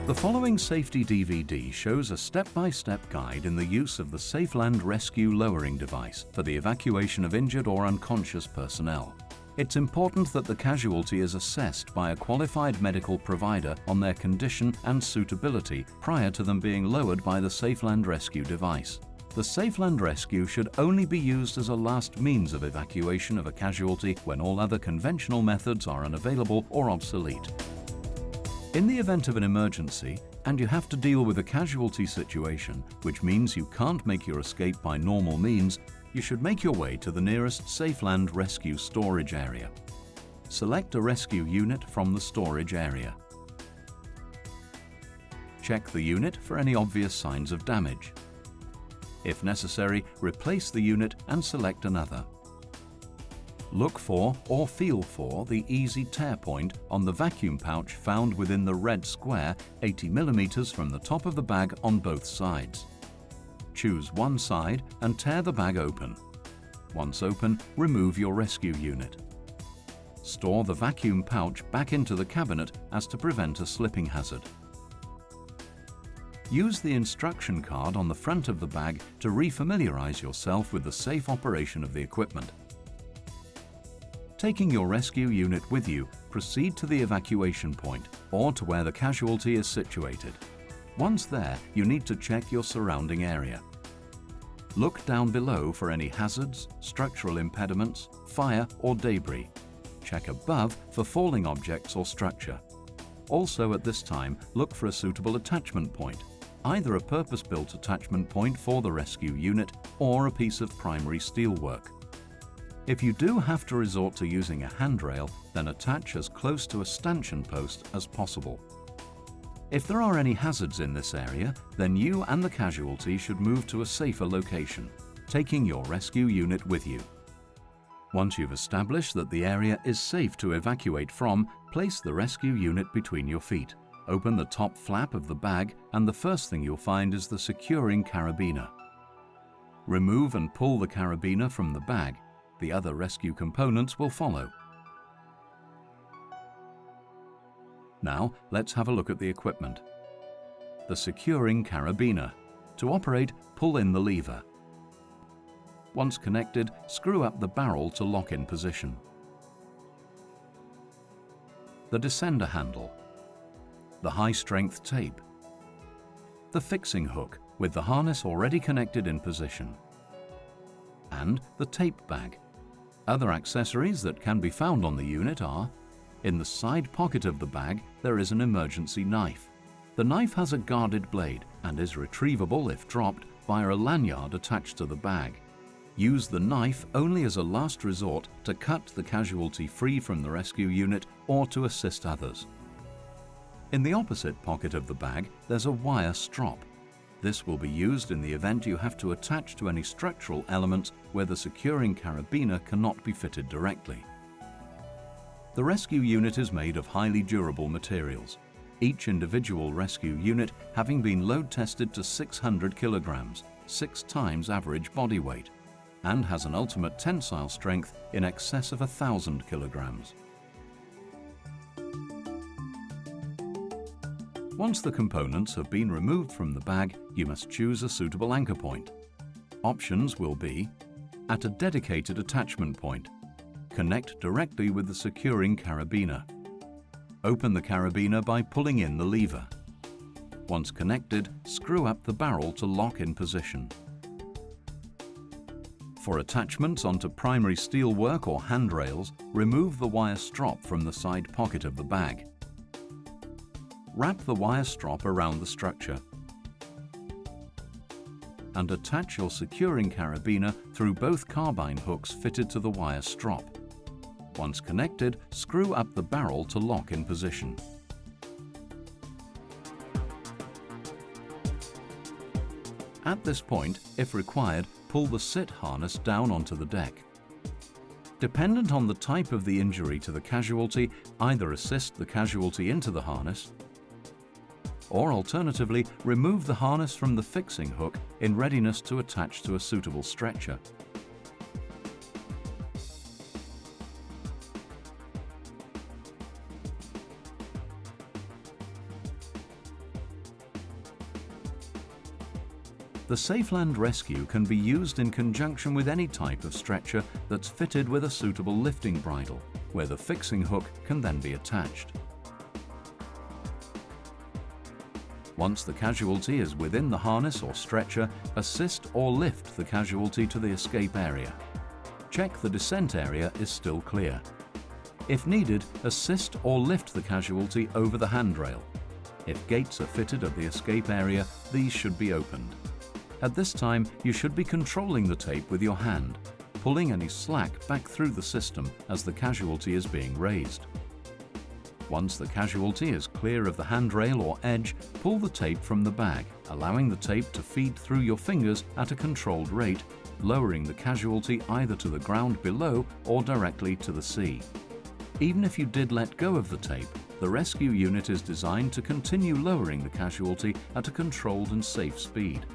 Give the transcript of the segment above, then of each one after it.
The following safety DVD shows a step-by-step guide in the use of the Safeland Rescue Lowering Device for the evacuation of injured or unconscious personnel. It's important that the casualty is assessed by a qualified medical provider on their condition and suitability prior to them being lowered by the Safeland Rescue device. The Safeland Rescue should only be used as a last means of evacuation of a casualty when all other conventional methods are unavailable or obsolete. In the event of an emergency, and you have to deal with a casualty situation, which means you can't make your escape by normal means, you should make your way to the nearest Safeland Rescue storage area. Select a rescue unit from the storage area. Check the unit for any obvious signs of damage. If necessary, replace the unit and select another. Look for or feel for the easy tear point on the vacuum pouch found within the red square 80 mm from the top of the bag on both sides. Choose one side and tear the bag open. Once open, remove your rescue unit. Store the vacuum pouch back into the cabinet as to prevent a slipping hazard. Use the instruction card on the front of the bag to refamiliarize yourself with the safe operation of the equipment. Taking your rescue unit with you, proceed to the evacuation point or to where the casualty is situated. Once there, you need to check your surrounding area. Look down below for any hazards, structural impediments, fire or debris. Check above for falling objects or structure. Also at this time, look for a suitable attachment point, either a purpose-built attachment point for the rescue unit or a piece of primary steelwork. If you do have to resort to using a handrail, then attach as close to a stanchion post as possible. If there are any hazards in this area, then you and the casualty should move to a safer location, taking your rescue unit with you. Once you've established that the area is safe to evacuate from, place the rescue unit between your feet. Open the top flap of the bag and the first thing you'll find is the securing carabiner. Remove and pull the carabiner from the bag. The other rescue components will follow. Now, let's have a look at the equipment. The securing carabiner. To operate, pull in the lever. Once connected, screw up the barrel to lock in position. The descender handle. The high-strength tape. The fixing hook with the harness already connected in position. And the tape bag. Other accessories that can be found on the unit are: in the side pocket of the bag, there is an emergency knife. The knife has a guarded blade and is retrievable if dropped via a lanyard attached to the bag. Use the knife only as a last resort to cut the casualty free from the rescue unit or to assist others. In the opposite pocket of the bag, there's a wire strop. This will be used in the event you have to attach to any structural elements where the securing carabiner cannot be fitted directly. The rescue unit is made of highly durable materials, each individual rescue unit having been load tested to 600 kilograms, 6 times average body weight, and has an ultimate tensile strength in excess of 1,000 kilograms. Once the components have been removed from the bag, you must choose a suitable anchor point. Options will be: at a dedicated attachment point, connect directly with the securing carabiner. Open the carabiner by pulling in the lever. Once connected, screw up the barrel to lock in position. For attachments onto primary steelwork or handrails, remove the wire strop from the side pocket of the bag. Wrap the wire strop around the structure and attach your securing carabiner through both carbine hooks fitted to the wire strop. Once connected, screw up the barrel to lock in position. At this point, if required, pull the sit harness down onto the deck. Dependent on the type of the injury to the casualty, either assist the casualty into the harness, or alternatively, remove the harness from the fixing hook in readiness to attach to a suitable stretcher. The Safeland Rescue can be used in conjunction with any type of stretcher that's fitted with a suitable lifting bridle, where the fixing hook can then be attached. Once the casualty is within the harness or stretcher, assist or lift the casualty to the escape area. Check the descent area is still clear. If needed, assist or lift the casualty over the handrail. If gates are fitted at the escape area, these should be opened. At this time, you should be controlling the tape with your hand, pulling any slack back through the system as the casualty is being raised. Once the casualty is clear of the handrail or edge, pull the tape from the bag, allowing the tape to feed through your fingers at a controlled rate, lowering the casualty either to the ground below or directly to the sea. Even if you did let go of the tape, the rescue unit is designed to continue lowering the casualty at a controlled and safe speed.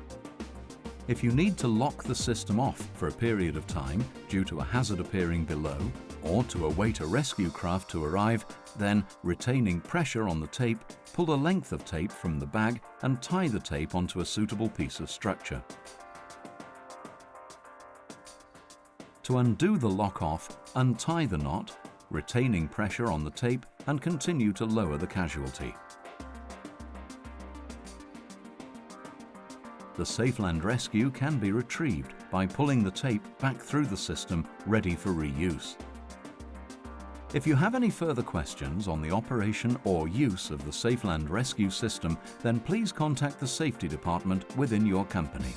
If you need to lock the system off for a period of time due to a hazard appearing below, or to await a rescue craft to arrive, then, retaining pressure on the tape, pull a length of tape from the bag and tie the tape onto a suitable piece of structure. To undo the lock-off, untie the knot, retaining pressure on the tape, and continue to lower the casualty. The Safeland Rescue can be retrieved by pulling the tape back through the system, ready for reuse. If you have any further questions on the operation or use of the Safeland Rescue system, then please contact the safety department within your company.